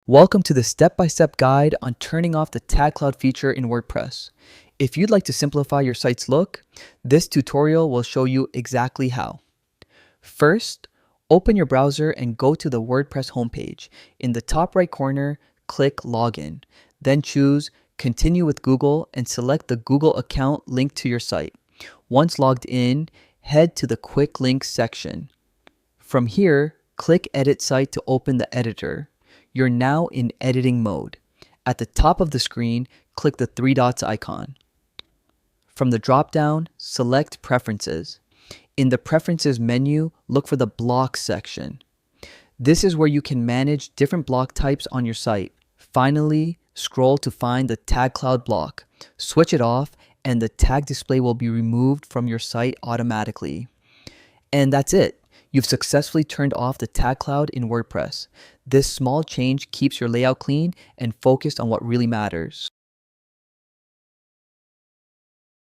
Welcome to the step-by-step guide on turning off the tag cloud feature in WordPress. If you'd like to simplify your site's look, this tutorial will show you exactly how. First, open your browser and go to the WordPress homepage. In the top right corner, click Login. Then choose Continue with Google and select the Google account linked to your site. Once logged in, head to the Quick Links section. From here, click Edit Site to open the editor. You're now in editing mode. At the top of the screen, click the three dots icon. From the drop-down, select Preferences. In the Preferences menu, look for the Blocks section. This is where you can manage different block types on your site. Finally, scroll to find the Tag Cloud block. Switch it off, and the tag display will be removed from your site automatically. And that's it. You've successfully turned off the tag cloud in WordPress. This small change keeps your layout clean and focused on what really matters.